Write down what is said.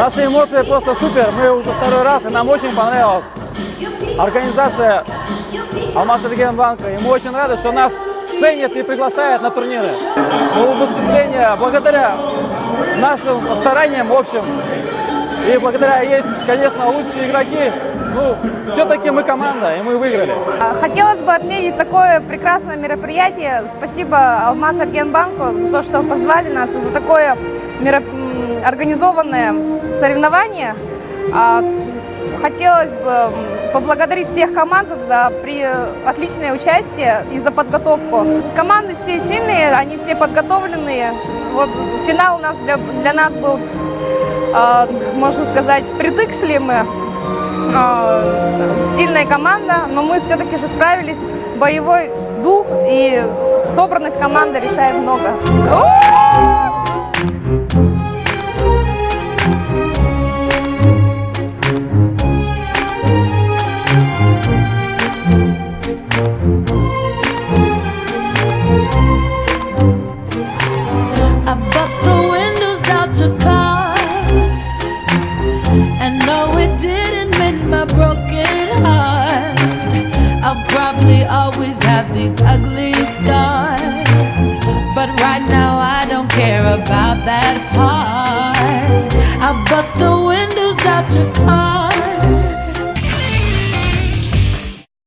Наши эмоции просто супер. Мы уже второй раз, и нам очень понравилась организация Алматы Регионбанка. И мы очень рады, что нас ценят и приглашают на турниры. Выступление благодаря нашим стараниям общим. И благодаря есть, конечно, лучшие игроки. Ну, все-таки мы команда, и мы выиграли. Хотелось бы отметить такое прекрасное мероприятие. Спасибо Алматы Регионбанку за то, что позвали нас, и за такое организованное соревнование. Хотелось бы поблагодарить всех команд за отличное участие и за подготовку. Команды все сильные, они все подготовленные. Вот финал у нас для нас был, можно сказать, впритык шли мы. Сильная команда, но мы все-таки же справились. Боевой дух и собранность команды решает много. Always have these ugly scars, but right now I don't care about that part. I'll bust the windows out your